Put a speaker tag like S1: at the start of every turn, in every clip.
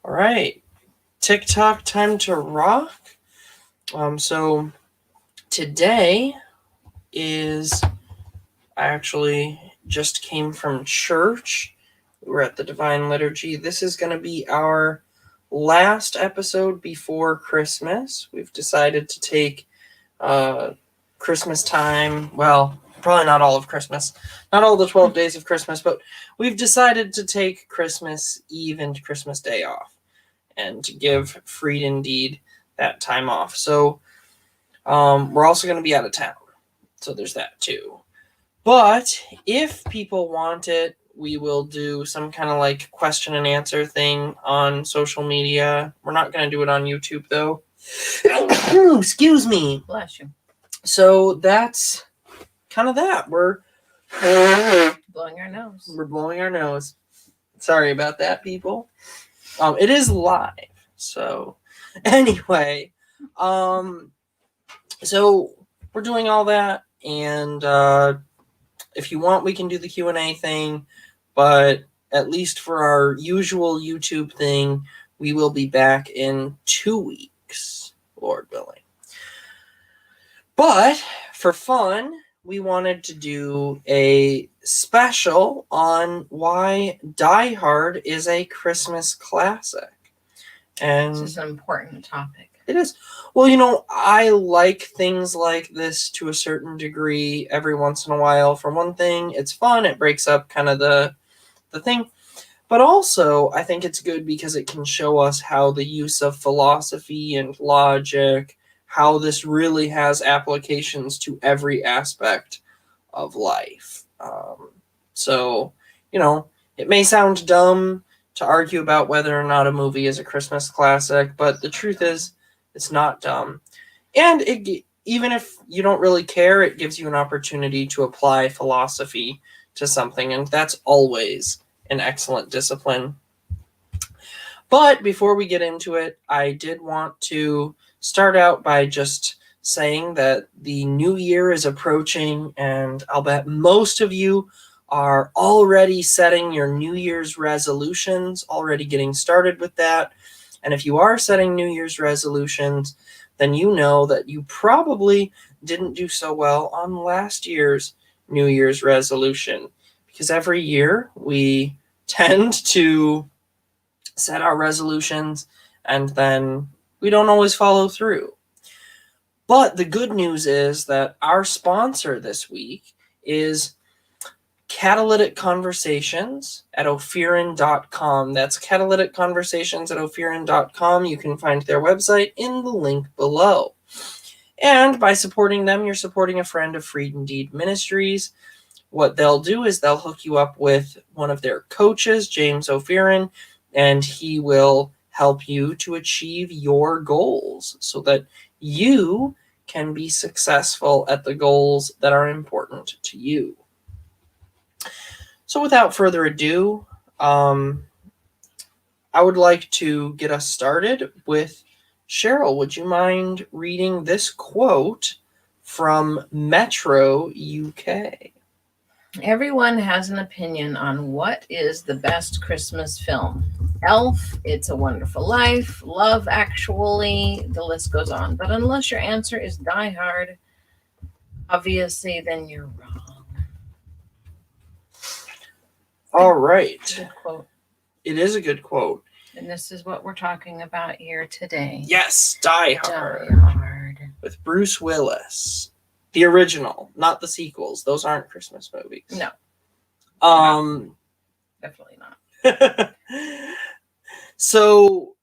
S1: All right. TikTok time to rock. So today is I actually just came from church. We're at the Divine Liturgy. This is going to be our last episode before Christmas. We've decided to take Christmas time. Well, probably not all of Christmas. Not all the 12 days of Christmas, but we've decided to take Christmas Eve and Christmas Day off and to give Freed Indeed that time off. So we're also going to be out of town. So there's that too. But if people want it, we will do some kind of like question and answer thing on social media. We're not going to do it on YouTube though. Excuse me.
S2: Bless you.
S1: So that's kind of that. We're
S2: blowing our nose.
S1: We're blowing our nose. Sorry about that, people. It is live. So anyway, so we're doing all that, and if you want, we can do the Q&A thing, but at least for our usual YouTube thing, we will be back in 2 weeks, Lord willing. But for fun, we wanted to do a special on why Die Hard is a Christmas classic. And
S2: this is an important topic.
S1: It is. Well, I like things like this to a certain degree every once in a while. For one thing, it's fun. It breaks up kind of the thing. But also, I think it's good because it can show us how the use of philosophy and logic, how this really has applications to every aspect of life. So, it may sound dumb to argue about whether or not a movie is a Christmas classic, but the truth is, it's not dumb. And even if you don't really care, it gives you an opportunity to apply philosophy to something, and that's always an excellent discipline. But before we get into it, I did want to start out by just saying that the new year is approaching, and I'll bet most of you are already setting your New Year's resolutions, already getting started with that. And if you are setting New Year's resolutions, then you know that you probably didn't do so well on last year's New Year's resolution. Because every year we tend to set our resolutions and then we don't always follow through. But the good news is that our sponsor this week is Catalytic Conversations at Ophirin.com. That's Catalytic Conversations at Ophirin.com. You can find their website in the link below. And by supporting them, you're supporting a friend of Freed Indeed Ministries. What they'll do is they'll hook you up with one of their coaches, James Ophirin, and he will help you to achieve your goals so that you can be successful at the goals that are important to you. So without further ado, I would like to get us started with Sheryle. Would you mind reading this quote from Metro UK?
S2: Everyone has an opinion on what is the best Christmas film. Elf, It's a Wonderful Life, Love Actually, the list goes on. But unless your answer is Die Hard, obviously, then you're wrong.
S1: All right.
S2: Good quote.
S1: It is a good quote.
S2: And this is what we're talking about here today.
S1: Yes, Die Hard.
S2: Die Hard.
S1: With Bruce Willis. The original, not the sequels. Those aren't Christmas movies.
S2: No. Definitely not.
S1: So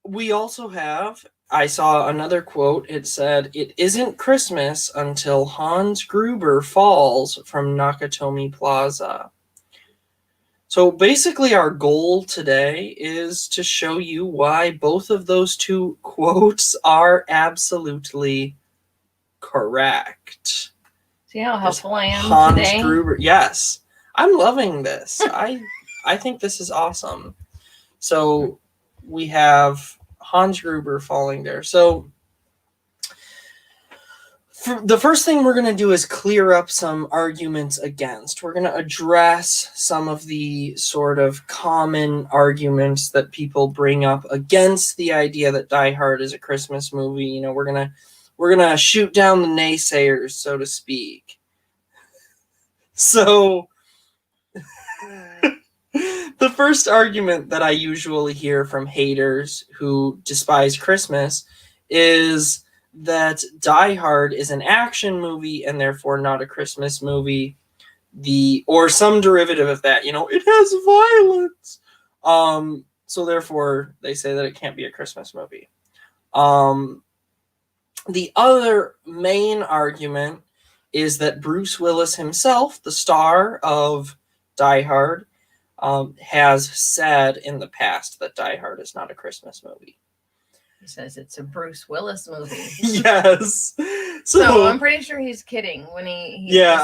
S1: we also have, I saw another quote. It said, "It isn't Christmas until Hans Gruber falls from Nakatomi Plaza." So basically our goal today is to show you why both of those two quotes are absolutely correct.
S2: See how helpful I am
S1: Hans
S2: today?
S1: Gruber. Yes. I'm loving this. I think this is awesome. So we have Hans Gruber falling there. So The first thing we're going to do is clear up some arguments against. We're going to address some of the sort of common arguments that people bring up against the idea that Die Hard is a Christmas movie. You know, we're going to shoot down the naysayers, so to speak. So the first argument that I usually hear from haters who despise Christmas is that Die Hard is an action movie and therefore not a Christmas movie. Or some derivative of that, you know, it has violence. So therefore they say that it can't be a Christmas movie. The other main argument is that Bruce Willis himself, the star of Die Hard, has said in the past that Die Hard is not a Christmas movie.
S2: He says it's a Bruce Willis movie.
S1: Yes.
S2: So I'm pretty sure he's kidding when he
S1: yeah,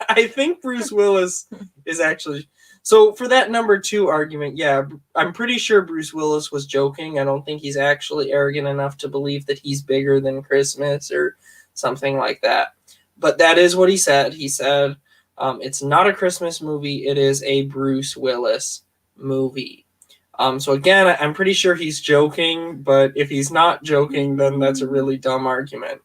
S1: I think Bruce Willis is actually... So for that number 2 argument, yeah, I'm pretty sure Bruce Willis was joking. I don't think he's actually arrogant enough to believe that he's bigger than Christmas or something like that. But that is what he said. He said it's not a Christmas movie. It is a Bruce Willis movie. So again, I'm pretty sure he's joking, but if he's not joking, then that's a really dumb argument.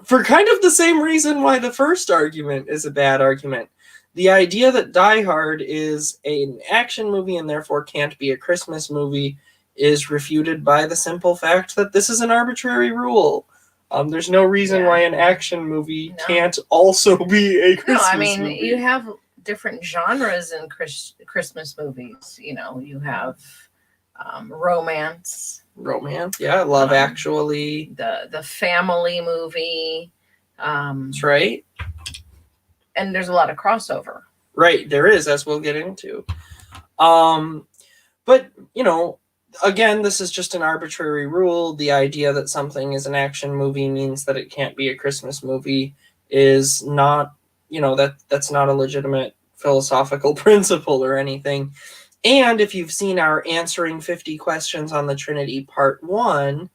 S1: For kind of the same reason why the first argument is a bad argument. The idea that Die Hard is an action movie and therefore can't be a Christmas movie is refuted by the simple fact that this is an arbitrary rule. There's no reason why an action movie can't also be a Christmas movie.
S2: You have different genres in Christmas movies. You know, you have romance,
S1: yeah, Love Actually,
S2: the family movie.
S1: That's right.
S2: And there's a lot of crossover.
S1: Right, there is, as we'll get into. But, you know, again, this is just an arbitrary rule. The idea that something is an action movie means that it can't be a Christmas movie is not, you know, that's not a legitimate philosophical principle or anything. And if you've seen our Answering 50 Questions on the Trinity Part 1,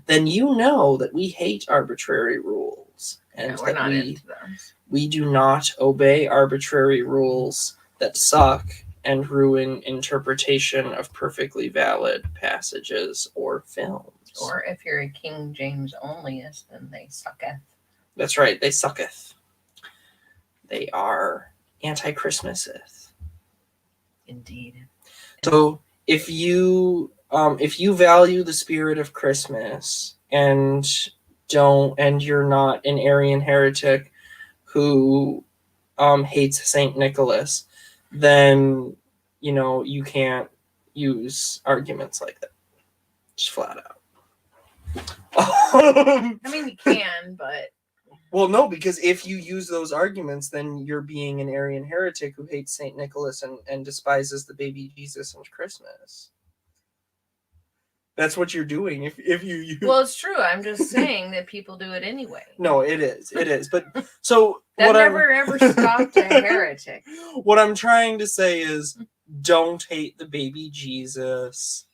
S1: then you know that we hate arbitrary rules. And
S2: we're not into those.
S1: We do not obey arbitrary rules that suck and ruin interpretation of perfectly valid passages or films.
S2: Or if you're a King James onlyist, then they sucketh.
S1: That's right, they sucketh. They are anti-Christmaseth.
S2: Indeed.
S1: So if you value the spirit of Christmas and you're not an Arian heretic who hates Saint Nicholas, then you know you can't use arguments like that. Just flat out.
S2: I mean, you can, but
S1: well, no, because if you use those arguments, then you're being an Arian heretic who hates Saint Nicholas and despises the baby Jesus and Christmas. That's what you're doing if you use...
S2: Well, it's true. I'm just saying that people do it anyway.
S1: No, it is. But so
S2: that never ever stopped a heretic.
S1: What I'm trying to say is, don't hate the baby Jesus.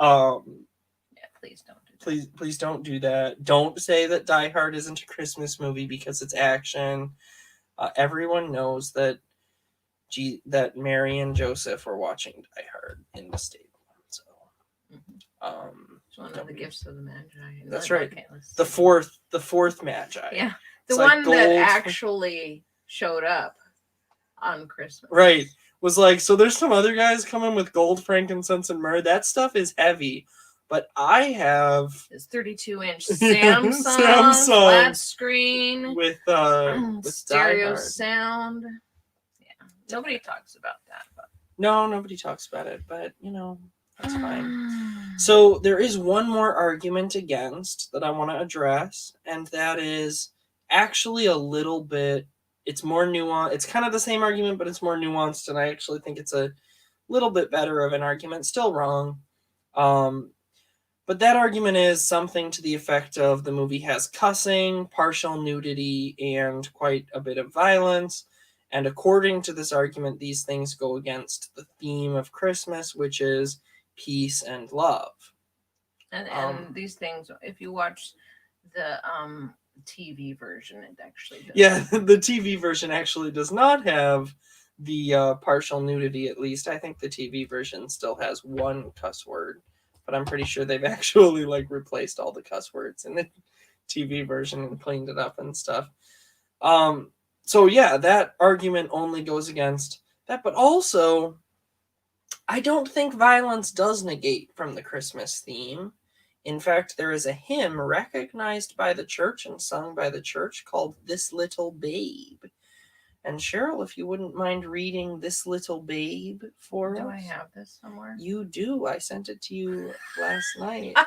S2: Yeah, please don't do that.
S1: Please don't do that. Don't say that Die Hard isn't a Christmas movie because it's action. Everyone knows that that Mary and Joseph were watching Die Hard in the stable. So,
S2: it's one of the gifts of the Magi.
S1: That's right. Okay, the fourth Magi.
S2: Yeah, the one that actually showed up on Christmas.
S1: Right. Was like, so there's some other guys coming with gold, frankincense, and myrrh. That stuff is heavy. But I have
S2: this 32-inch Samsung flat screen
S1: with
S2: stereo sound. Yeah, nobody talks about that. But.
S1: No, nobody talks about it. But you know, that's fine. So there is one more argument against that I want to address, and that is actually a little bit. It's more nuanced. It's kind of the same argument, but it's more nuanced, and I actually think it's a little bit better of an argument. Still wrong. But that argument is something to the effect of the movie has cussing, partial nudity, and quite a bit of violence. And according to this argument, these things go against the theme of Christmas, which is peace and love.
S2: And these things, if you watch the TV version, it actually does.
S1: Yeah, the TV version actually does not have the partial nudity. At least I think the TV version still has one cuss word, but I'm pretty sure they've actually like replaced all the cuss words in the TV version and cleaned it up and stuff. Um, so yeah, that argument only goes against that, but also I don't think violence does negate from the Christmas theme. In fact, there is a hymn recognized by the church and sung by the church called This Little Babe. And Cheryl, if you wouldn't mind reading This Little Babe for us.
S2: Do I have this somewhere?
S1: You do. I sent it to you last night.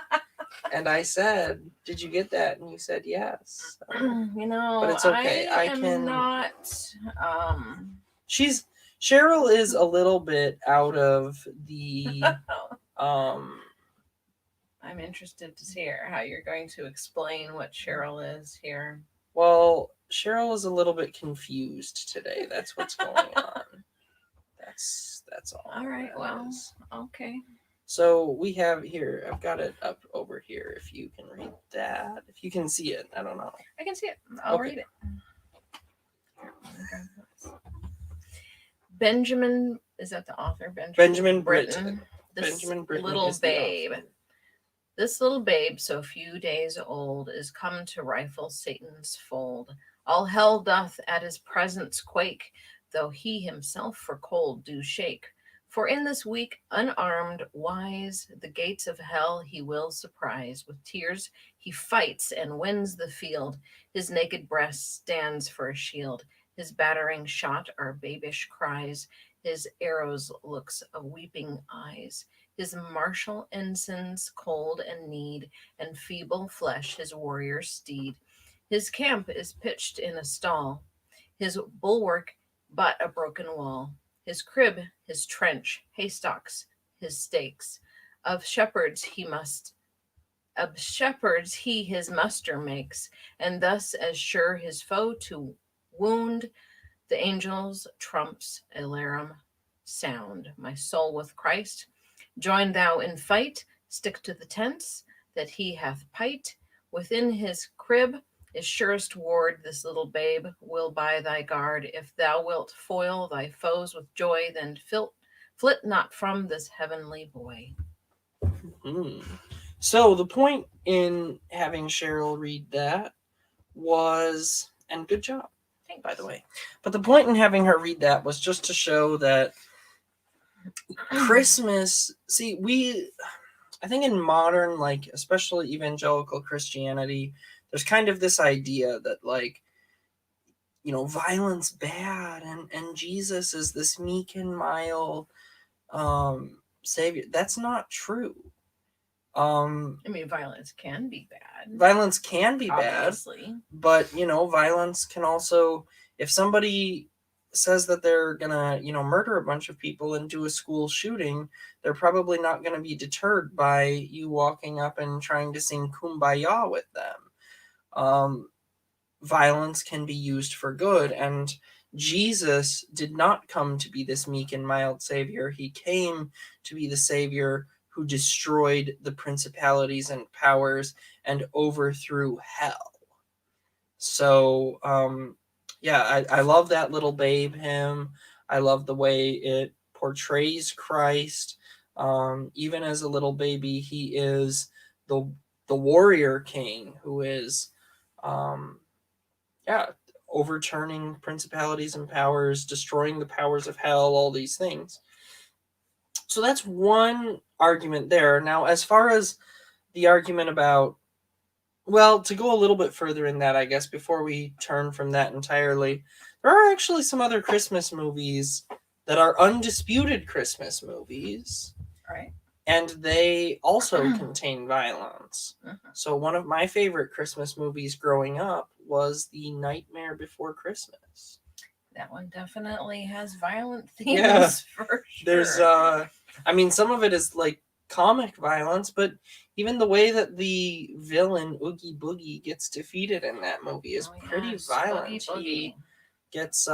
S1: And I said, "Did you get that?" And you said yes. So. But it's okay.
S2: I am not.
S1: Cheryl is a little bit out of the.
S2: I'm interested to hear how you're going to explain what Cheryl is here.
S1: Well, Cheryl is a little bit confused today. That's what's going on. That's all.
S2: All right. Well, okay.
S1: So we have here. I've got it up over here. If you can read that, if you can see it, I don't know.
S2: I can see it. I'll read it. Benjamin, is that the author?
S1: Benjamin Britten. Benjamin Britten
S2: little babe. This little babe, so few days old, is come to rifle Satan's fold. All hell doth at his presence quake, though he himself for cold do shake. For in this weak, unarmed, wise, the gates of hell he will surprise. With tears he fights and wins the field. His naked breast stands for a shield. His battering shot are babish cries. His arrows looks of weeping eyes. His martial ensigns cold and need, and feeble flesh his warrior steed. His camp is pitched in a stall, his bulwark but a broken wall. His crib, his trench, haystacks, his stakes. Of shepherds he his muster makes, and thus as sure his foe to wound, the angels' trumps alarum sound. My soul with Christ, join thou in fight, stick to the tents that he hath pight. Within his crib is surest ward, this little babe will by thy guard. If thou wilt foil thy foes with joy, then flit not from this heavenly boy.
S1: So the point in having Cheryl read that was, and good job,
S2: Thanks.
S1: by the way. But the point in having her read that was just to show that Christmas, I think in modern, like, especially evangelical Christianity, there's kind of this idea that, like, violence bad, and Jesus is this meek and mild savior. That's not true.
S2: Violence can be bad.
S1: Violence can be
S2: obviously.
S1: Bad, but violence can also, if somebody says that they're gonna murder a bunch of people and do a school shooting, they're probably not going to be deterred by you walking up and trying to sing Kumbaya with them. Violence can be used for good, and Jesus did not come to be this meek and mild savior. He came to be the savior who destroyed the principalities and powers and overthrew hell. So I love that little babe hymn. I love the way it portrays Christ. Even as a little baby, he is the warrior king who is overturning principalities and powers, destroying the powers of hell, all these things. So that's one argument there. Now, as far as the argument about, to go a little bit further in that, I guess, before we turn from that entirely, there are actually some other Christmas movies that are undisputed Christmas movies.
S2: Right.
S1: And they also contain violence. So one of my favorite Christmas movies growing up was The Nightmare Before Christmas.
S2: That one definitely has violent themes for sure.
S1: There's some of it is like comic violence, but even the way that the villain Oogie Boogie gets defeated in that movie is pretty violent.
S2: Boogie.
S1: He gets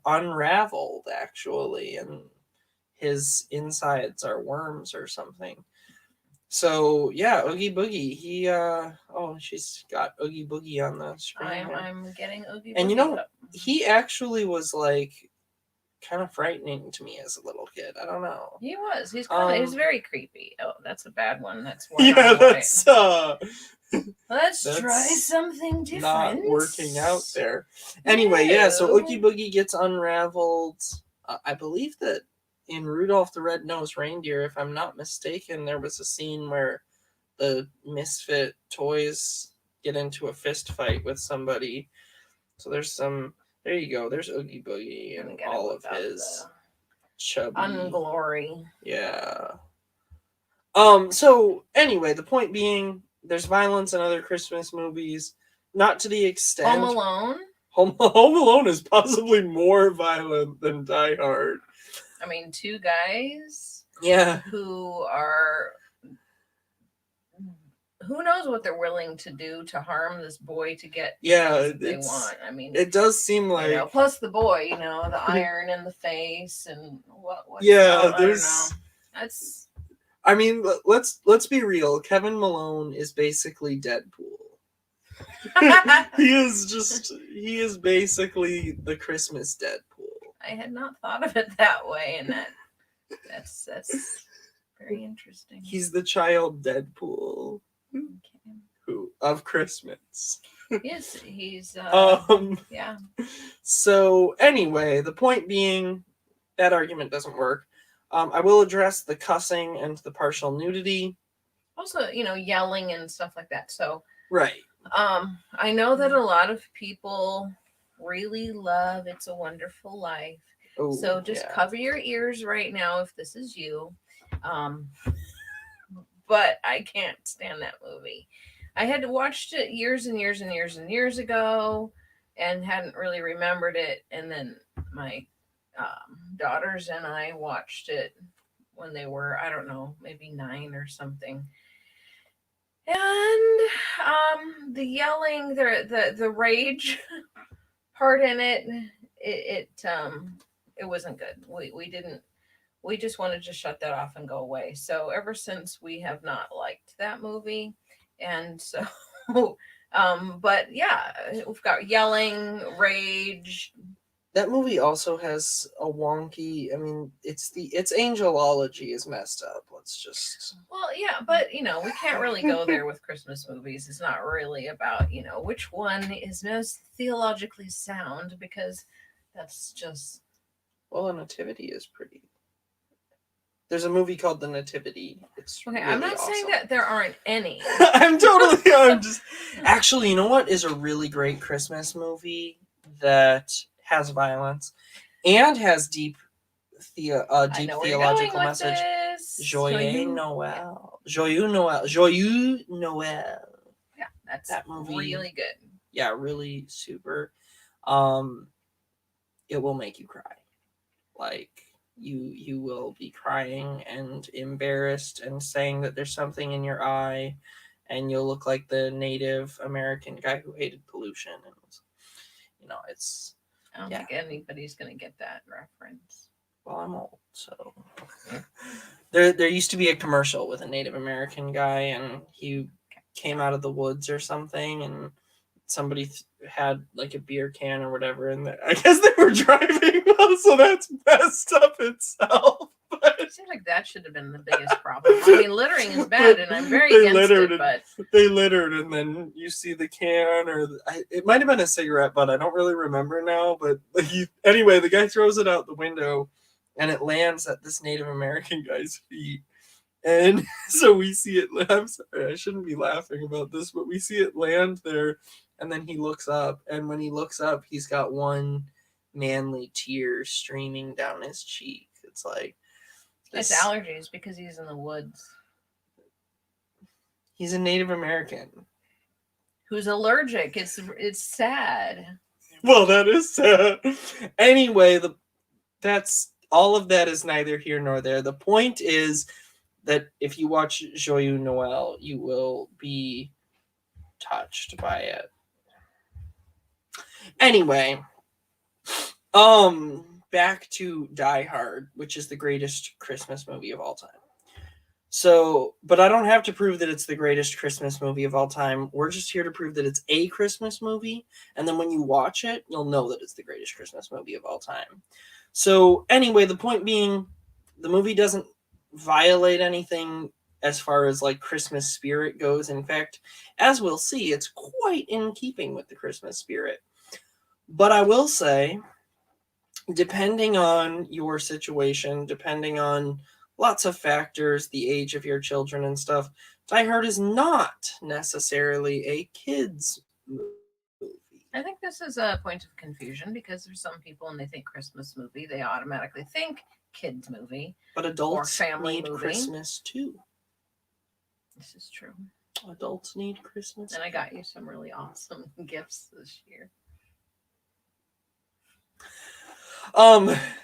S1: unraveled, actually, and his insides are worms or something. So yeah, Oogie Boogie. She's got Oogie Boogie on the screen here.
S2: I'm getting Oogie Boogie.
S1: And you know,
S2: up.
S1: he actually was like kind of frightening to me as a little kid. I don't know.
S2: He was. He's kind of. He's very creepy. Oh, that's a bad one. That's one.
S1: Yeah, that's
S2: Let's
S1: that's
S2: try something different.
S1: not working out there. Anyway, yeah. So Oogie Boogie gets unraveled. I believe that in Rudolph the Red-Nosed Reindeer, if I'm not mistaken, there was a scene where the misfit toys get into a fist fight with somebody. So there's some. There you go. There's Oogie Boogie and all of his chubby
S2: unglory.
S1: Yeah. So anyway, the point being, there's violence in other Christmas movies, not to the extent.
S2: Home Alone.
S1: Home Alone is possibly more violent than Die Hard.
S2: I mean, two guys.
S1: Yeah.
S2: Who are. Who knows what they're willing to do to harm this boy to get what they want. I mean,
S1: it does seem like
S2: plus the boy, the iron in the face and what
S1: yeah,
S2: I don't know. That's
S1: I mean, let's be real. Kevin Malone is basically Deadpool. He is basically the Christmas Deadpool.
S2: I had not thought of it that way, and that's very interesting.
S1: He's the child Deadpool.
S2: Okay.
S1: Who of Christmas.
S2: Yes, he's yeah.
S1: So anyway, the point being that argument doesn't work. I will address the cussing and the partial nudity.
S2: Also, yelling and stuff like that. So
S1: right.
S2: I know that a lot of people really love It's a Wonderful Life. Oh, so just cover your ears right now if this is you. But I can't stand that movie. I had watched it years and years and years and years ago and hadn't really remembered it. And then my daughters and I watched it when they were, I don't know, maybe 9 or something. And the yelling, the rage part in it, it wasn't good. We just wanted to shut that off and go away. So ever since we have not liked that movie. And so, but yeah, we've got yelling, rage.
S1: That movie also has a wonky, I mean, its angelology is messed up. Let's just.
S2: Well, yeah, but we can't really go there with Christmas movies. It's not really about, which one is most theologically sound, because that's just.
S1: Well, a nativity is pretty. There's a movie called The Nativity. It's
S2: okay. Really I'm not awesome. Saying that there aren't any.
S1: I'm just. Actually, you know what is a really great Christmas movie that has violence and has deep theological message? Joyeux Noel. Joyeux Noel. Joyeux Noel.
S2: Yeah, that movie. Really good.
S1: Yeah, really super. It will make you cry. Like. You will be crying and embarrassed and saying that there's something in your eye, and you'll look like the Native American guy who hated pollution. And it's.
S2: I don't think anybody's gonna get that reference.
S1: Well, I'm old, so there used to be a commercial with a Native American guy, and he came out of the woods or something, and somebody had like a beer can or whatever, and I guess they were driving well, so that's messed up itself. But
S2: it seems like that should have been the biggest problem. I mean, littering is bad, and I'm very against it. But
S1: they littered, and then you see the can, or it might have been a cigarette butt. I don't really remember now. But anyway, the guy throws it out the window, and it lands at this Native American guy's feet. And so we see it. I'm sorry, I shouldn't be laughing about this, but we see it land there. And then he looks up, and when he looks up, he's got one manly tear streaming down his cheek. It's like
S2: it's allergies because he's in the woods.
S1: He's a Native American
S2: who's allergic. It's sad.
S1: Well, that is sad. Anyway, that's all of that is neither here nor there. The point is that if you watch Joyeux Noel, you will be touched by it. Anyway, back to Die Hard, which is the greatest Christmas movie of all time. So, but I don't have to prove that it's the greatest Christmas movie of all time. We're just here to prove that it's a Christmas movie. And then when you watch it, you'll know that it's the greatest Christmas movie of all time. So, anyway, the point being, the movie doesn't violate anything as far as like Christmas spirit goes. In fact, as we'll see, it's quite in keeping with the Christmas spirit. But I will say, depending on your situation, depending on lots of factors, the age of your children and stuff, Die Hard is not necessarily a kids movie.
S2: I think this is a point of confusion because there's some people when they think Christmas movie, they automatically think kids movie.
S1: But adults
S2: family
S1: need
S2: movie.
S1: Christmas too.
S2: This is true.
S1: Adults need Christmas.
S2: And I got you some really awesome gifts this year.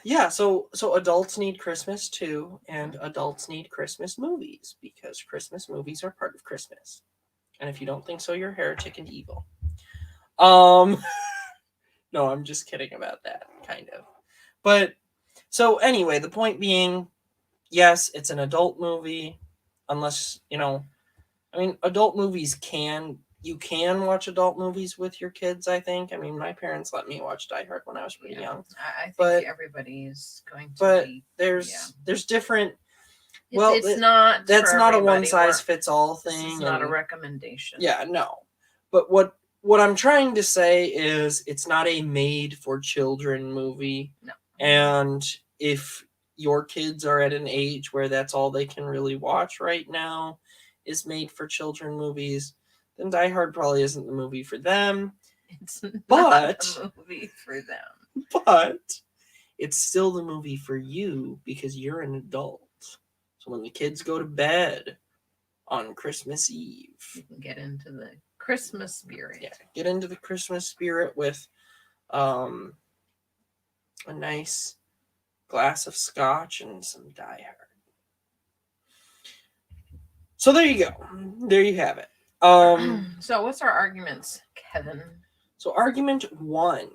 S1: Yeah, so adults need Christmas too, and adults need Christmas movies because Christmas movies are part of Christmas. And if you don't think so, you're a heretic and evil. No, I'm just kidding about that, kind of. But so anyway, the point being, yes, it's an adult movie, unless, adult movies you can watch adult movies with your kids, I think. I mean, my parents let me watch Die Hard when I was pretty young.
S2: I think everybody is going to
S1: but
S2: be.
S1: There's different.
S2: It's not.
S1: That's not a one size fits all thing.
S2: It's not a recommendation.
S1: Yeah, no. But what I'm trying to say is, it's not a made for children movie.
S2: No.
S1: And if your kids are at an age where that's all they can really watch right now is made for children movies, then Die Hard probably isn't the movie for them.
S2: It's not the movie for them.
S1: But it's still the movie for you because you're an adult. So when the kids go to bed on Christmas Eve,
S2: you can get into the Christmas spirit.
S1: Yeah, get into the Christmas spirit with a nice glass of scotch and some Die Hard. So there you go. There you have it.
S2: So what's our arguments, Kevin?
S1: So argument 1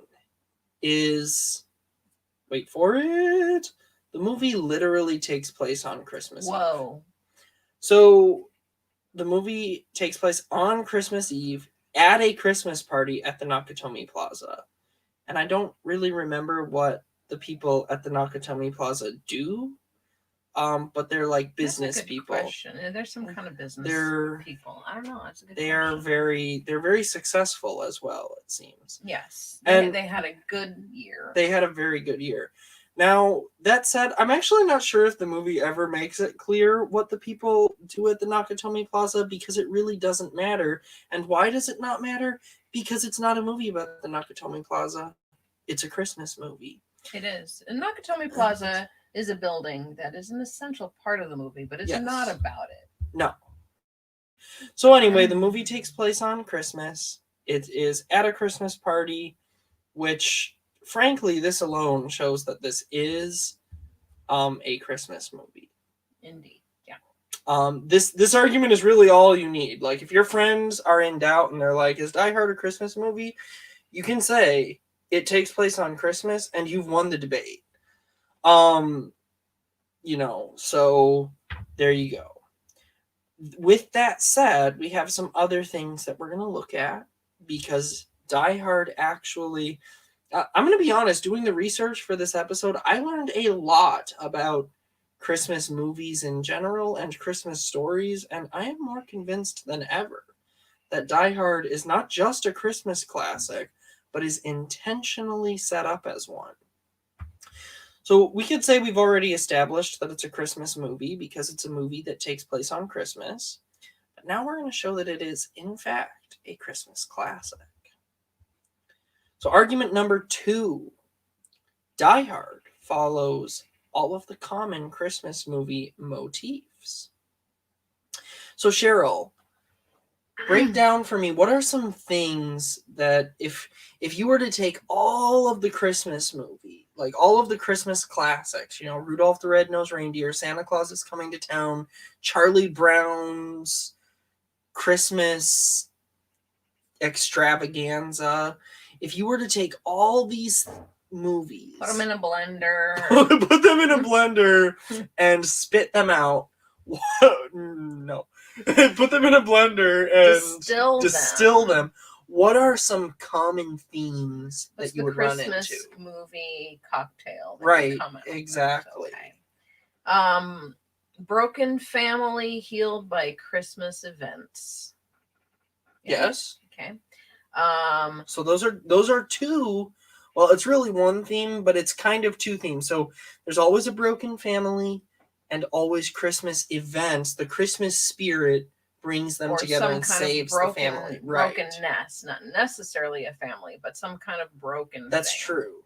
S1: is, wait for it, the movie literally takes place on Christmas
S2: Whoa.
S1: Eve. So the movie takes place on Christmas Eve at a Christmas party at the Nakatomi Plaza. And I don't really remember what the people at the Nakatomi Plaza do. But they're like business people.
S2: Question. There's some kind of business people. I don't know. That's a good
S1: question. They're very successful as well, it seems.
S2: Yes.
S1: And
S2: they had a good year.
S1: They had a very good year. Now, that said, I'm actually not sure if the movie ever makes it clear what the people do at the Nakatomi Plaza, because it really doesn't matter. And why does it not matter? Because it's not a movie about the Nakatomi Plaza. It's a Christmas movie.
S2: It is. And Nakatomi Plaza is a building that is an essential part of the movie, but it's not about it.
S1: No. So anyway, the movie takes place on Christmas. It is at a Christmas party, which, frankly, this alone shows that this is a Christmas movie.
S2: Indeed, yeah.
S1: This argument is really all you need. Like, if your friends are in doubt and they're like, is Die Hard a Christmas movie? You can say it takes place on Christmas, and you've won the debate. So there you go. With that said, we have some other things that we're going to look at, because Die Hard actually, I'm going to be honest, doing the research for this episode, I learned a lot about Christmas movies in general and Christmas stories, and I am more convinced than ever that Die Hard is not just a Christmas classic, but is intentionally set up as one. So we could say we've already established that it's a Christmas movie because it's a movie that takes place on Christmas. But now we're going to show that it is, in fact, a Christmas classic. So argument number 2, Die Hard follows all of the common Christmas movie motifs. So Cheryl, break down for me, what are some things that if you were to take all of the Christmas movie, like all of the Christmas classics, Rudolph the Red-Nosed Reindeer, Santa Claus is Coming to Town, Charlie Brown's Christmas Extravaganza, if you were to take all these movies,
S2: put them in a blender,
S1: and spit them out, No. Put them in a blender and distill them. What are some common themes
S2: What's
S1: that you
S2: the
S1: would
S2: Christmas
S1: run into?
S2: movie cocktail? That
S1: Right,
S2: you come out with?
S1: exactly.
S2: Okay. Broken family healed by Christmas events. Yeah.
S1: Yes.
S2: Okay.
S1: So those are two. Well, it's really one theme, but it's kind of two themes. So there's always a broken family and always Christmas events. The Christmas spirit brings them together and saves the family. Right.
S2: Brokenness, not necessarily a family, but some kind of broken
S1: That's
S2: thing.
S1: true.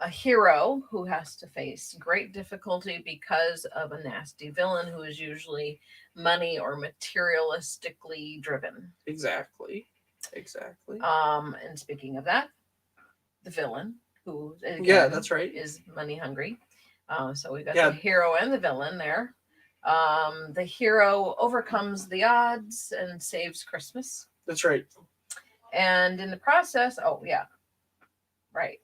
S2: A hero who has to face great difficulty because of a nasty villain who is usually money or materialistically driven.
S1: Exactly.
S2: And speaking of that, the villain who
S1: again, that's right,
S2: is money hungry. So we got the hero and the villain there. The hero overcomes the odds and saves Christmas.
S1: That's right.
S2: And in the process, right.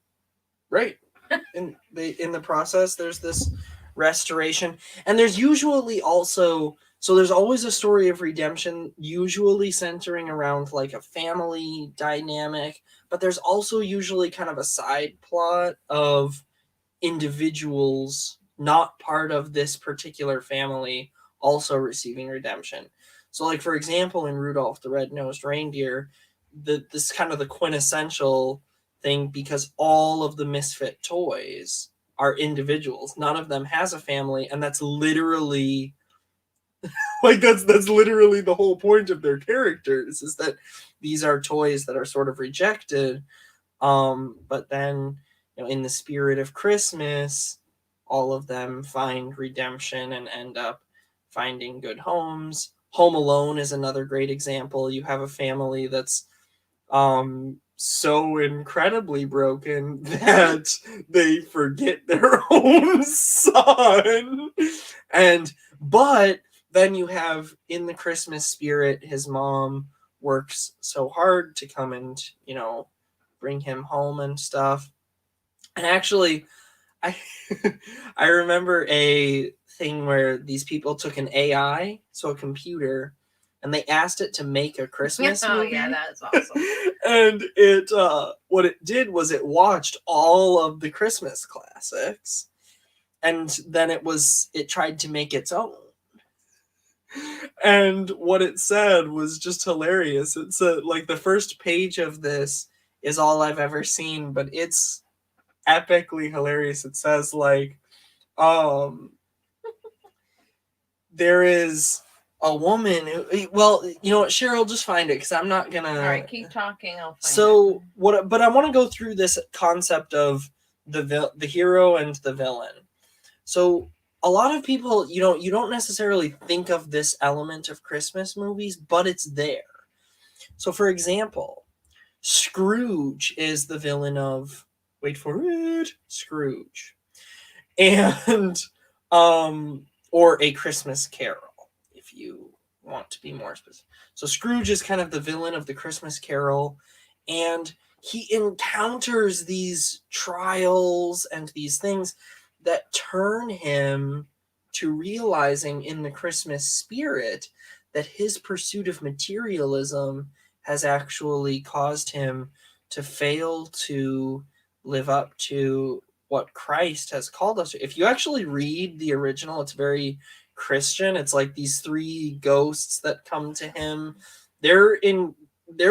S1: in the process, there's this restoration, and there's usually also, so there's always a story of redemption, usually centering around like a family dynamic, but there's also usually kind of a side plot of individuals not part of this particular family also receiving redemption. So, like for example, in Rudolph the Red-Nosed Reindeer, this kind of the quintessential thing, because all of the misfit toys are individuals. None of them has a family, and that's literally like that's literally the whole point of their characters, is that these are toys that are sort of rejected. But then, in the spirit of Christmas, all of them find redemption and end up finding good homes. Home Alone is another great example. You have a family that's so incredibly broken that they forget their own son. But then you have, in the Christmas spirit, his mom works so hard to come and, bring him home and stuff. And actually, I I remember a thing where these people took an AI, so a computer, and they asked it to make a Christmas movie.
S2: Oh yeah, that's awesome.
S1: And it what it did was it watched all of the Christmas classics, and then it tried to make its own. And what it said was just hilarious. It said, like, the first page of this is all I've ever seen, but it's epically hilarious. It says, like, there is a woman who, well, you know what, Cheryl, just find it, because I'm not gonna.
S2: All right, keep talking. I'll find
S1: it. But I want to go through this concept of the hero and the villain. So a lot of people, you don't necessarily think of this element of Christmas movies, but it's there. So, for example, Scrooge is the villain of, wait for it, Scrooge. And, or A Christmas Carol, if you want to be more specific. So Scrooge is kind of the villain of the Christmas Carol, and he encounters these trials and these things that turn him to realizing, in the Christmas spirit, that his pursuit of materialism has actually caused him to fail to live up to what Christ has called us to. If you actually read the original, it's very Christian. It's like these three ghosts that come to him. They're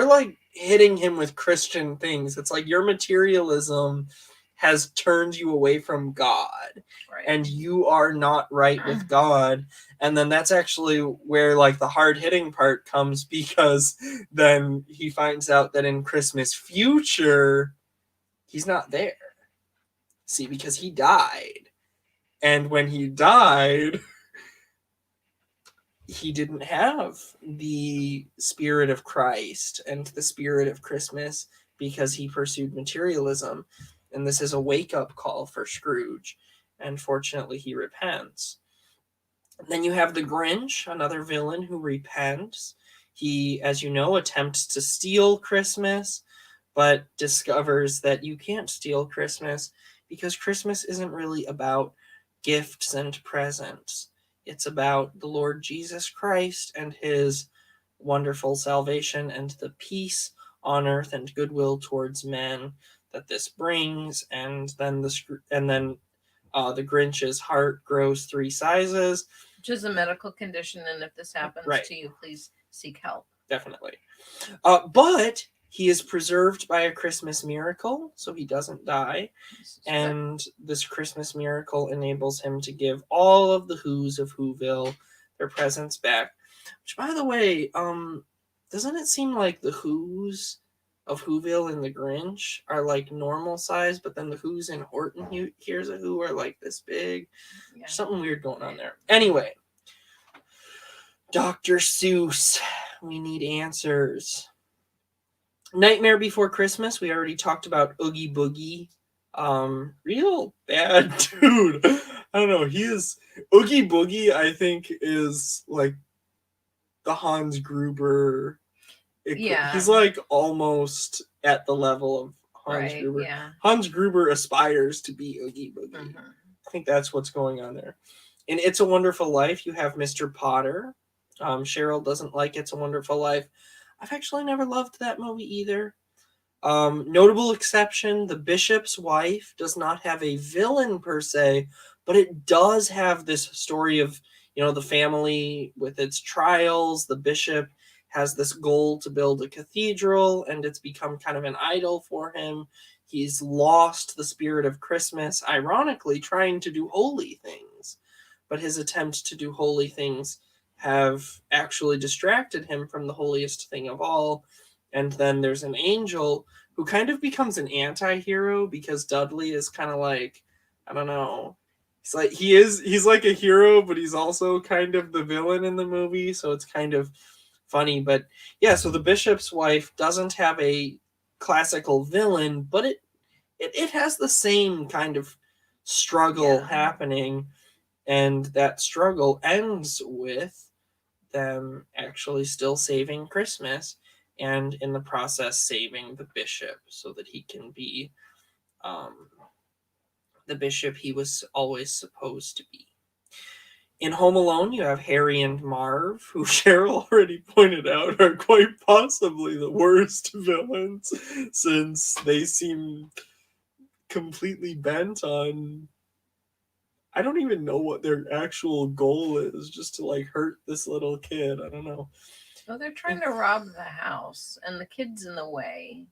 S1: like hitting him with Christian things. It's like, your materialism has turned you away from God, right, and you are not right with God. And then that's actually where, like, the hard-hitting part comes, because then he finds out that in Christmas future, he's not there. See, because he died. And when he died, he didn't have the spirit of Christ and the spirit of Christmas, because he pursued materialism. And this is a wake-up call for Scrooge. And fortunately, he repents. And then you have the Grinch, another villain who repents. He, as you know, attempts to steal Christmas, but discovers that you can't steal Christmas, because Christmas isn't really about gifts and presents. It's about the Lord Jesus Christ and his wonderful salvation and the peace on earth and goodwill towards men that this brings. And then the Grinch's heart grows 3 sizes.
S2: Which is a medical condition, and if this happens
S1: Right.
S2: to you, please seek help.
S1: Definitely. But he is preserved by a Christmas miracle, so he doesn't die. And this Christmas miracle enables him to give all of the Who's of Whoville their presents back. Which, by the way, doesn't it seem like the Who's of Whoville and the Grinch are like normal size, but then the Who's in Horton Hears a Who are like this big? Yeah. There's something weird going on there. Anyway, Dr. Seuss, we need answers. Nightmare Before Christmas, we already talked about Oogie Boogie. Real bad dude. I don't know. He is Oogie Boogie, I think, is like the Hans Gruber.
S2: Yeah.
S1: He's like almost at the level of Hans Gruber.
S2: Yeah.
S1: Hans Gruber aspires to be Oogie Boogie. Mm-hmm. I think that's what's going on there. In It's a Wonderful Life, you have Mr. Potter. Cheryl doesn't like It's a Wonderful Life. I've actually never loved that movie either. Notable exception, The Bishop's Wife does not have a villain per se, but it does have this story of, the family with its trials. The bishop has this goal to build a cathedral, and it's become kind of an idol for him. He's lost the spirit of Christmas, ironically trying to do holy things, but his attempt to do holy things have actually distracted him from the holiest thing of all. And then there's an angel who kind of becomes an anti-hero because Dudley is kind of like, I don't know. He's like a hero, but he's also kind of the villain in the movie. So it's kind of funny. But yeah, so The Bishop's Wife doesn't have a classical villain, but it has the same kind of struggle happening. And that struggle ends with them actually still saving Christmas, and in the process saving the bishop so that he can be the bishop he was always supposed to be. In Home Alone, you have Harry and Marv, who Cheryl already pointed out are quite possibly the worst villains, since they seem completely bent on, I don't even know what their actual goal is, just to like hurt this little kid. I don't know.
S2: Well, they're trying to rob the house, and the kid's in the way.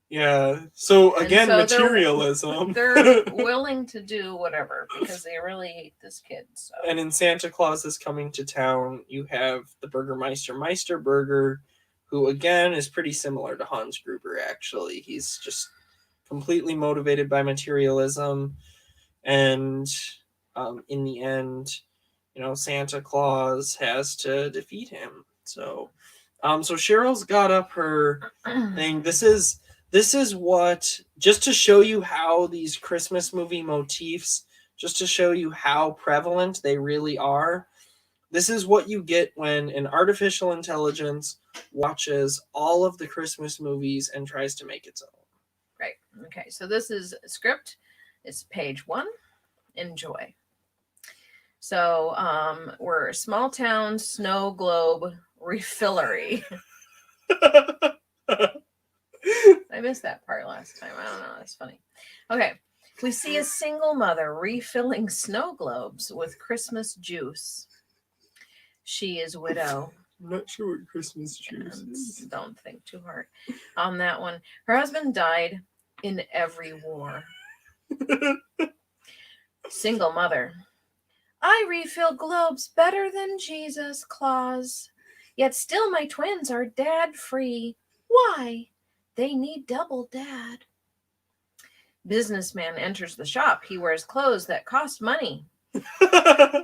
S1: Yeah. So again, materialism.
S2: They're willing to do whatever because they really hate this kid. So.
S1: And in Santa Claus is Coming to Town, you have the Burgermeister Meisterburger, who again is pretty similar to Hans Gruber. Actually, he's just completely motivated by materialism, and in the end, Santa Claus has to defeat him. So Cheryl's got up her thing. This is what, just to show you how these Christmas movie motifs, just to show you how prevalent they really are. This is what you get when an artificial intelligence watches all of the Christmas movies and tries to make its own.
S2: Right. Okay. So this is a script. It's page 1. Enjoy. So we're small town snow globe refillery. I missed that part last time. I don't know. That's funny. Okay. We see a single mother refilling snow globes with Christmas juice. She is widow.
S1: I'm not sure what Christmas juice is.
S2: Don't think too hard on that one. Her husband died in every war. Single mother. I refill globes better than Jesus Claus. Yet still my twins are dad-free. Why? They need double dad. Businessman enters the shop. He wears clothes that cost money.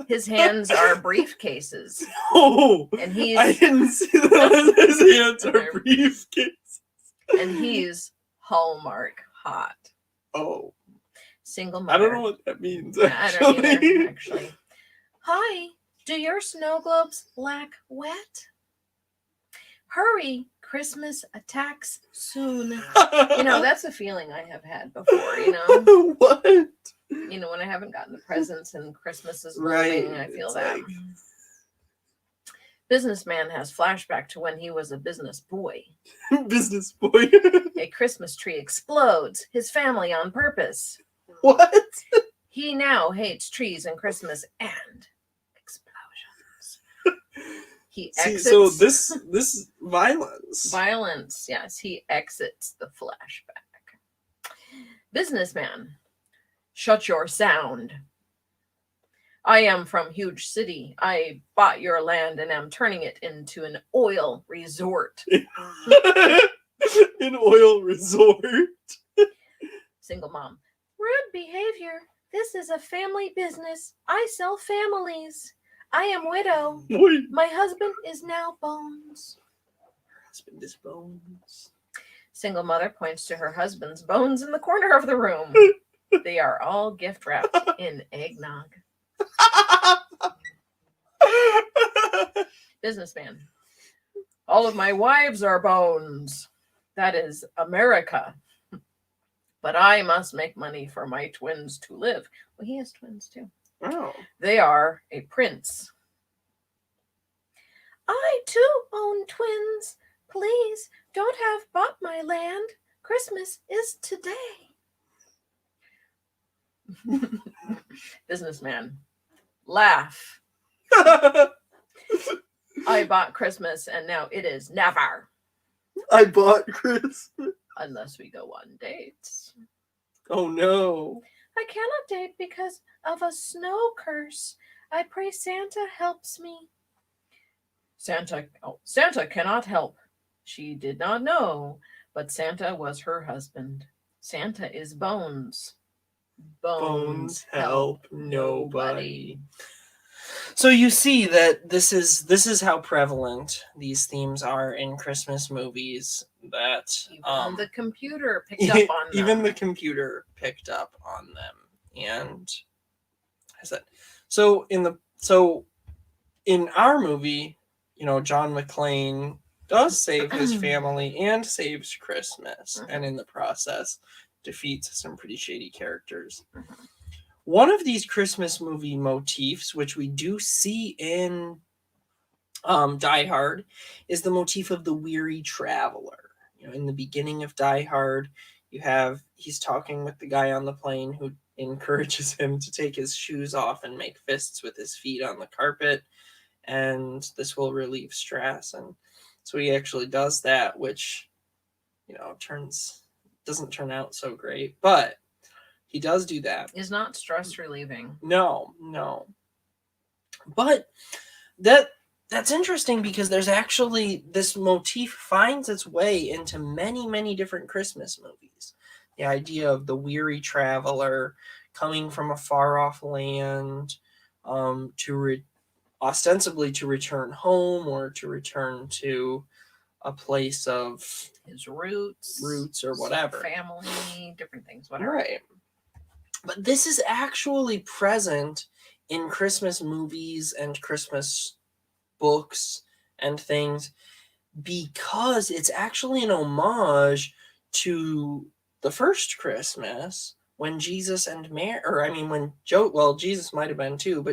S2: His hands are briefcases.
S1: Oh,
S2: and he's,
S1: I didn't see that. His hands are briefcases.
S2: And he's Hallmark hot.
S1: Oh.
S2: Single mother.
S1: I don't know what that means, actually.
S2: I don't either, actually. Hi, do your snow globes lack wet? Hurry, Christmas attacks soon. That's a feeling I have had before,
S1: What?
S2: You know, when I haven't gotten the presents and Christmas is
S1: Right.
S2: looming, I feel
S1: It's
S2: that.
S1: like-
S2: Businessman has flashback to when he was a business boy.
S1: Business boy.
S2: A Christmas tree explodes his family on purpose.
S1: What?
S2: He now hates trees and Christmas and explosions. He
S1: See,
S2: exits
S1: so this violence.
S2: Yes, he exits the flashback. Businessman, shut your sound. I am from huge city. I bought your land and am turning it into an oil resort.
S1: An oil resort.
S2: Single mom, rude behavior. This is a family business. I sell families. I am widow.
S1: Boy,
S2: My husband is now bones.
S1: husband is bones.
S2: Single mother points to her husband's bones in the corner of the room. They are all gift wrapped in eggnog. Businessman, all of my wives are bones. That is America. But I must make money for my twins to live. Well, he has twins too.
S1: Oh.
S2: They are a prince. I too own twins. Please don't have bought my land. Christmas is today. Businessman, laugh. I bought Christmas and now it is never.
S1: I bought Chris.
S2: Unless we go on dates.
S1: Oh no.
S2: I cannot date because of a snow curse. I pray Santa helps me. Santa cannot help. She did not know, but Santa was her husband. Santa is bones.
S1: Bones help nobody. So you see that this is how prevalent these themes are in Christmas movies. That
S2: even the computer picked up on them.
S1: Even the computer picked up on them, and I said, so in our movie, you know, John McClane does save his family and saves Christmas, and in the process defeats some pretty shady characters. One of these Christmas movie motifs, which we do see in Die Hard, is the motif of the weary traveler. You know, in the beginning of Die Hard, he's talking with the guy on the plane who encourages him to take his shoes off and make fists with his feet on the carpet, and this will relieve stress. And so he actually does that, which, you know, doesn't turn out so great, but he does do that.
S2: Is not stress relieving.
S1: No. But that's interesting because there's actually this motif finds its way into many, many different Christmas movies. The idea of the weary traveler coming from a far off land ostensibly to return home or to return to a place of
S2: his roots
S1: or whatever.
S2: Family, different things, whatever.
S1: Right. But this is actually present in Christmas movies and Christmas books and things because it's actually an homage to the first Christmas when Jesus and Mary, Jesus might have been too,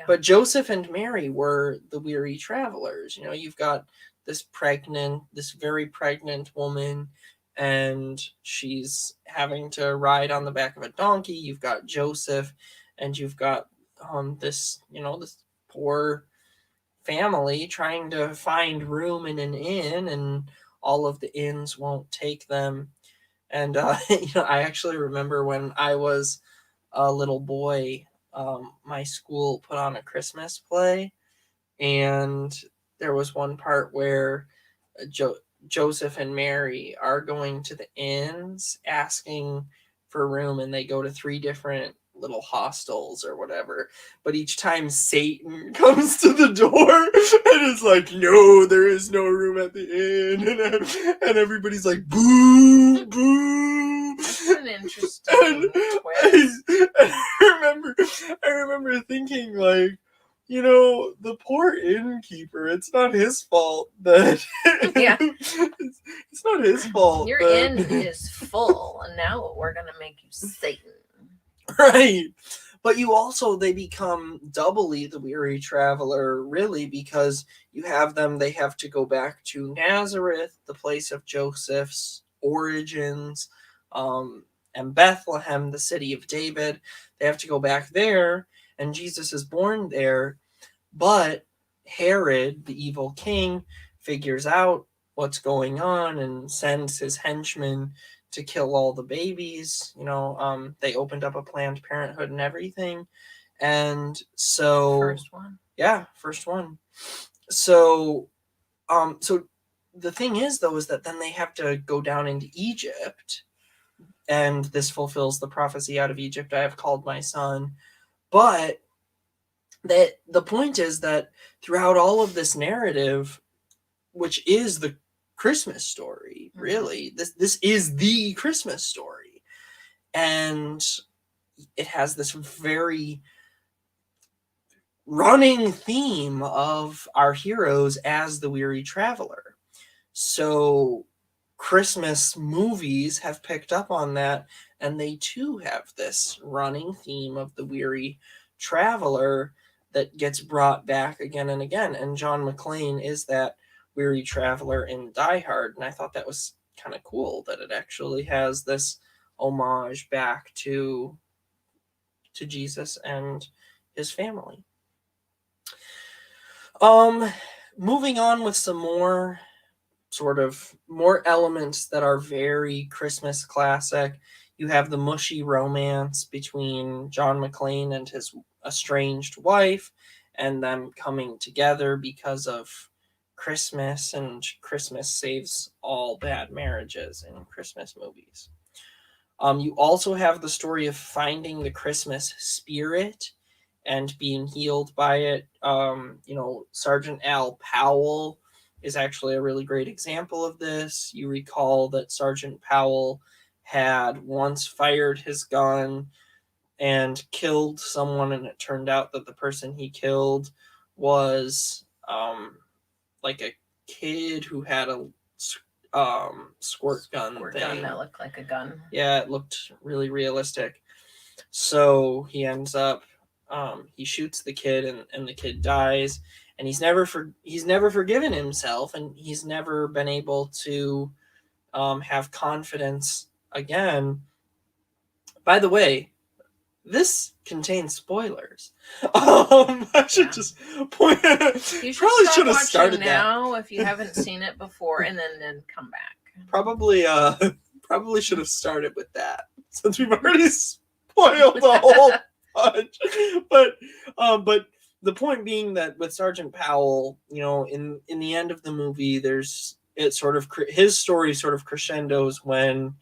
S1: but Joseph and Mary were the weary travelers. You know, you've got this very pregnant woman, and she's having to ride on the back of a donkey. You've got Joseph, and you've got this poor family trying to find room in an inn, and all of the inns won't take them. And I actually remember when I was a little boy, my school put on a Christmas play, and there was one part where Joseph and Mary are going to the inns asking for room, and they go to 3 different little hostels or whatever, but each time Satan comes to the door and is like, no, there is no room at the inn, and everybody's like, boo, boo.
S2: That's an interesting twist.
S1: I remember thinking, like, you know, the poor innkeeper, it's not his fault that it's not his fault.
S2: Your inn is full, and now we're gonna make you Satan.
S1: Right. But you also, they become doubly the weary traveler, really, because you have them, they have to go back to Nazareth, the place of Joseph's origins, and Bethlehem, the city of David. They have to go back there, and Jesus is born there. But Herod, the evil king, figures out what's going on and sends his henchmen to kill all the babies. They opened up a Planned Parenthood and everything. And so,
S2: First one.
S1: yeah, first one. So the thing is, though, is that then they have to go down into Egypt, and this fulfills the prophecy, out of Egypt I have called my son. But that the point is that throughout all of this narrative, which is the Christmas story, really, this is the Christmas story, and it has this very running theme of our heroes as the weary traveler. So Christmas movies have picked up on that, and they too have this running theme of the weary traveler that gets brought back again and again. And John McClane is that weary traveler in Die Hard, and I thought that was kind of cool that it actually has this homage back to Jesus and his family. Moving on with some more elements that are very Christmas classic. You have the mushy romance between John McClane and his estranged wife, and them coming together because of Christmas, and Christmas saves all bad marriages in Christmas movies. You also have the story of finding the Christmas spirit and being healed by it. Sergeant Al Powell is actually a really great example of this. You recall that Sergeant Powell had once fired his gun and killed someone, and it turned out that the person he killed was like a kid who had a squirt gun thing.
S2: That looked like a gun.
S1: Yeah, it looked really realistic. So he ends up he shoots the kid, and the kid dies, and he's never forgiven himself, and he's never been able to have confidence again. By the way, this contains spoilers. I should just point.
S2: You should have started now if you haven't seen it before, and then come back.
S1: Probably should have started with that, since we've already spoiled the whole bunch. But the point being that with Sergeant Powell, in the end of the movie, his story sort of crescendos when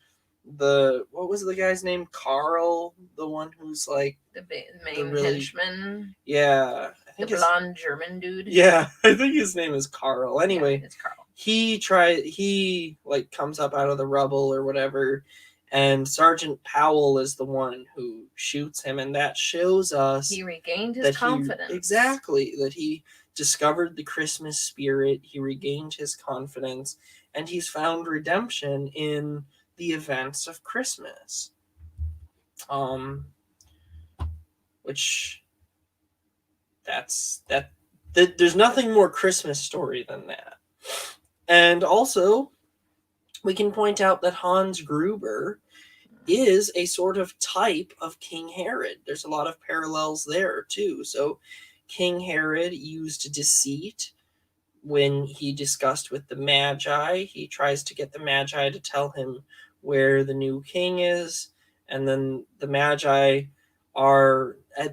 S1: what was the guy's name? Carl, the one who's like
S2: the main henchman.
S1: Yeah,
S2: I think the blonde German dude.
S1: Yeah, I think his name is Carl. Anyway,
S2: yeah, it's Carl.
S1: He comes up out of the rubble or whatever, and Sergeant Powell is the one who shoots him, and that shows us
S2: he regained his confidence.
S1: Exactly, that he discovered the Christmas spirit, he regained his confidence, and he's found redemption in the events of Christmas. Which there's nothing more Christmas story than that. And also, we can point out that Hans Gruber is a sort of type of King Herod. There's a lot of parallels there too. So King Herod used deceit when he discussed with the Magi. He tries to get the Magi to tell him where the new king is, and then the Magi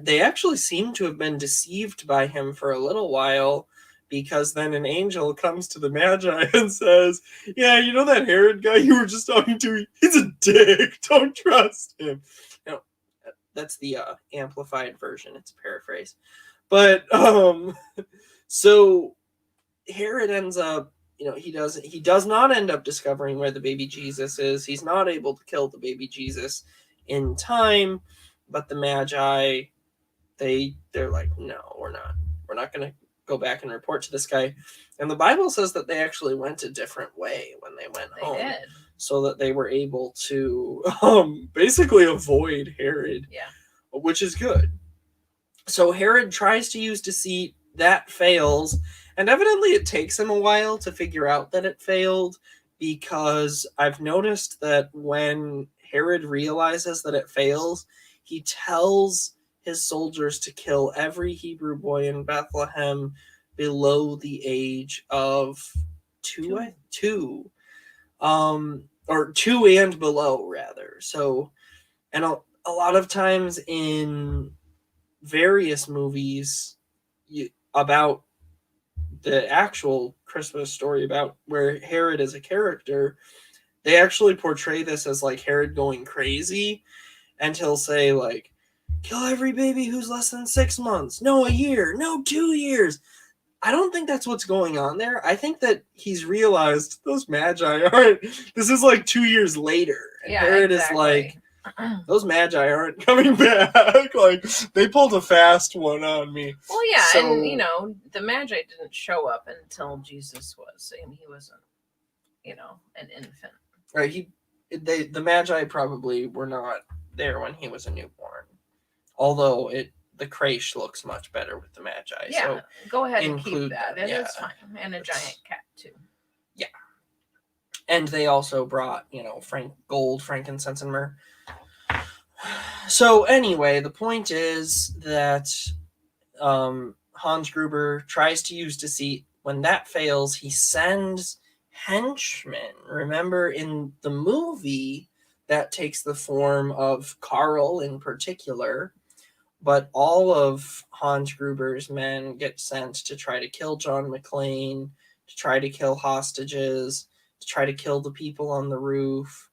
S1: they actually seem to have been deceived by him for a little while, because then an angel comes to the Magi and says, yeah, that Herod guy you were just talking to, he's a dick, don't trust him. That's the amplified version, it's a paraphrase. But so Herod ends up, he does not end up discovering where the baby Jesus is. He's not able to kill the baby Jesus in time, but the Magi, they're like, no, we're not going to go back and report to this guy. And the Bible says that they actually went a different way when they went home.
S2: Did.
S1: So that they were able to basically avoid Herod.
S2: Yeah.
S1: which is good. So Herod tries to use deceit, that fails, and evidently it takes him a while to figure out that it failed, because I've noticed that when Herod realizes that it fails, he tells his soldiers to kill every Hebrew boy in Bethlehem below the age of two, or two and below, rather. So, and a lot of times in various movies about the actual Christmas story, about where Herod is a character, they actually portray this as like Herod going crazy, and he'll say like, kill every baby who's less than 6 months, no a year, no 2 years. I don't think that's what's going on there. I think that he's realized those magi aren't, this is like 2 years later, and Herod is like, those magi aren't coming back. Like, they pulled a fast one on me.
S2: Well, yeah, so, and the magi didn't show up until Jesus was. I mean, he wasn't, an infant.
S1: Right. The magi probably were not there when he was a newborn. Although the creche looks much better with the magi.
S2: Yeah, so go ahead and keep that.
S1: Them.
S2: It's fine. And a giant cat too.
S1: Yeah. And they also brought, gold, frankincense, and myrrh. So anyway, the point is that Hans Gruber tries to use deceit. When that fails, he sends henchmen. Remember, in the movie, that takes the form of Carl in particular, but all of Hans Gruber's men get sent to try to kill John McClane, to try to kill hostages, to try to kill the people on the roof.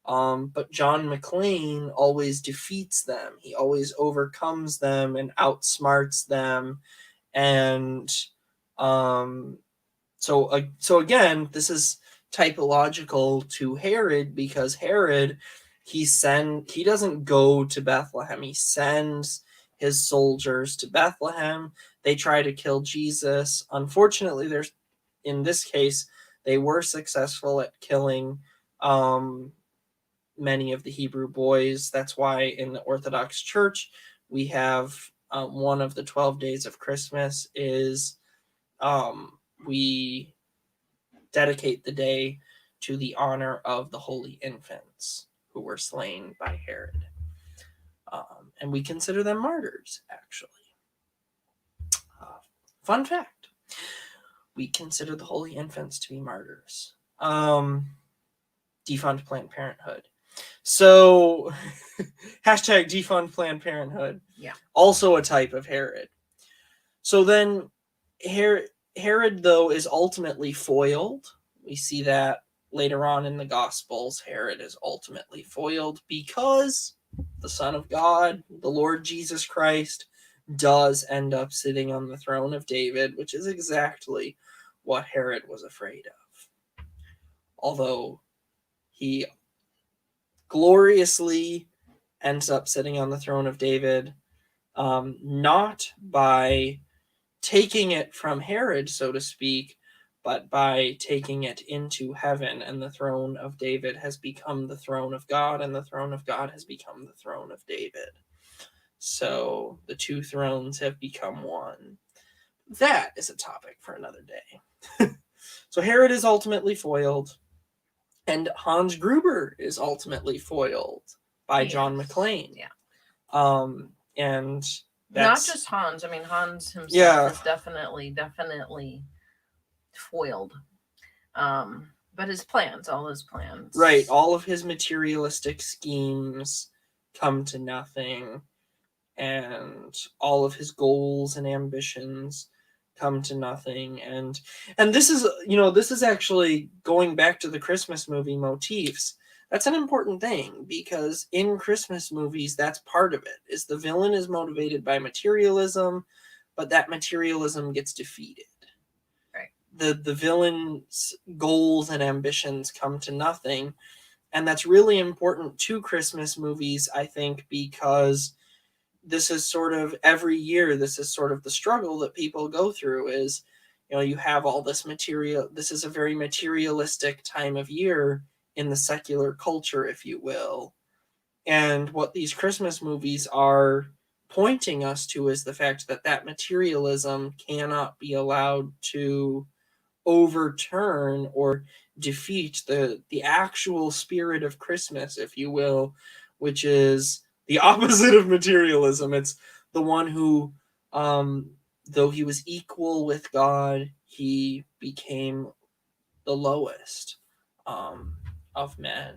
S1: But John McClane always defeats them. He always overcomes them and outsmarts them. And so again, this is typological to Herod, because Herod, he doesn't go to Bethlehem. He sends his soldiers to Bethlehem. They try to kill Jesus. Unfortunately, in this case, they were successful at killing many of the Hebrew boys. That's why in the Orthodox Church, we have one of the 12 days of Christmas is we dedicate the day to the honor of the holy infants who were slain by Herod. And we consider them martyrs, actually. Fun fact. We consider the holy infants to be martyrs. Defund Planned Parenthood. So, hashtag defund Planned Parenthood.
S2: Yeah.
S1: Also a type of Herod. So then Herod, though, is ultimately foiled. We see that later on in the Gospels. Herod is ultimately foiled because the Son of God, the Lord Jesus Christ, does end up sitting on the throne of David, which is exactly what Herod was afraid of. Although he gloriously ends up sitting on the throne of David, not by taking it from Herod, so to speak, but by taking it into heaven, and the throne of David has become the throne of God, and the throne of God has become the throne of David. So the two thrones have become one. That is a topic for another day. So Herod is ultimately foiled, and Hans Gruber is ultimately foiled by John McClane.
S2: Yeah.
S1: And
S2: not just Hans. I mean, Hans himself is definitely foiled. But all his plans.
S1: Right. All of his materialistic schemes come to nothing. And all of his goals and ambitions come to nothing. And this is actually going back to the Christmas movie motifs. That's an important thing, because in Christmas movies, that's part of it, is the villain is motivated by materialism, but that materialism gets defeated.
S2: Right.
S1: The villain's goals and ambitions come to nothing. And that's really important to Christmas movies, I think, because this is sort of every year, this is sort of the struggle that people go through is, you have all this material. This is a very materialistic time of year in the secular culture, if you will. And what these Christmas movies are pointing us to is the fact that that materialism cannot be allowed to overturn or defeat the actual spirit of Christmas, if you will, which is the opposite of materialism. It's the one who, though he was equal with God, he became the lowest of men.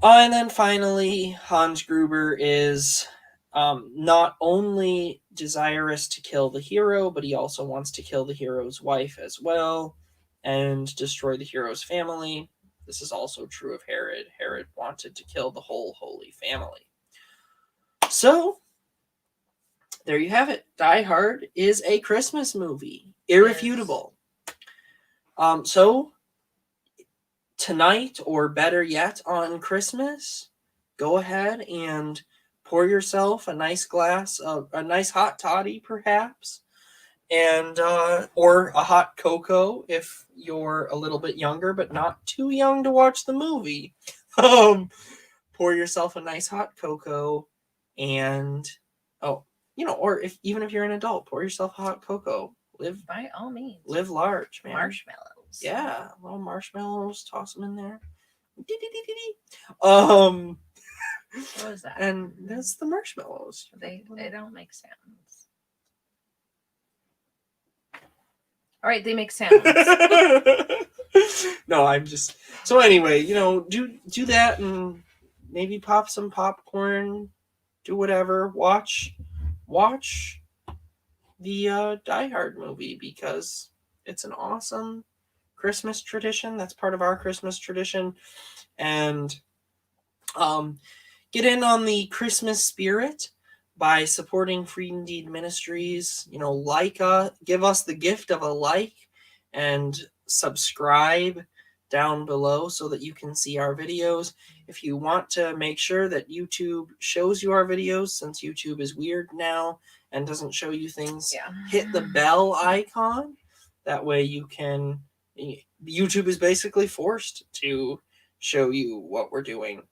S1: And then finally, Hans Gruber is not only desirous to kill the hero, but he also wants to kill the hero's wife as well and destroy the hero's family. This is also true of Herod. Herod wanted to kill the whole Holy Family. So, there you have it. Die Hard is a Christmas movie. Irrefutable. So, tonight, or better yet, on Christmas, go ahead and pour yourself a nice glass of a nice hot toddy, perhaps, and or a hot cocoa if you're a little bit younger but not too young to watch the movie. Pour yourself a nice hot cocoa, and or even if you're an adult, pour yourself a hot cocoa. Live
S2: by all means.
S1: Live large, man.
S2: Marshmallows.
S1: Yeah, little marshmallows. Toss them in there.
S2: What was that?
S1: And that's the marshmallows.
S2: They don't make sounds. All right, they make sounds.
S1: No, I'm just. So anyway, do that and maybe pop some popcorn. Do whatever. Watch the Die Hard movie because it's an awesome Christmas tradition. That's part of our Christmas tradition. And get in on the Christmas spirit by supporting Free Indeed Ministries. Give us the gift of a like and subscribe down below so that you can see our videos. If you want to make sure that YouTube shows you our videos, since YouTube is weird now and doesn't show you things, hit the bell icon. That way you can... YouTube is basically forced to show you what we're doing.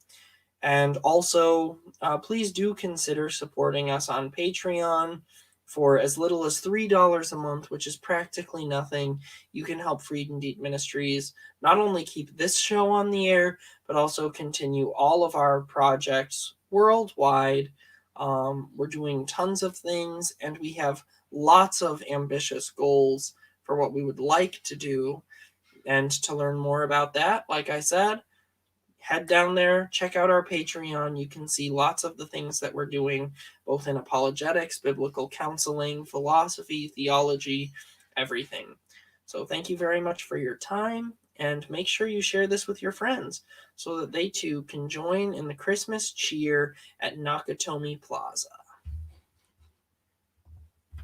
S1: And also, please do consider supporting us on Patreon. For as little as $3 a month, which is practically nothing, you can help Free Indeed Ministries not only keep this show on the air, but also continue all of our projects worldwide. We're doing tons of things, and we have lots of ambitious goals for what we would like to do. And to learn more about that, like I said, head down there, check out our Patreon. You can see lots of the things that we're doing, both in apologetics, biblical counseling, philosophy, theology, everything. So thank you very much for your time, and make sure you share this with your friends so that they too can join in the Christmas cheer at Nakatomi Plaza.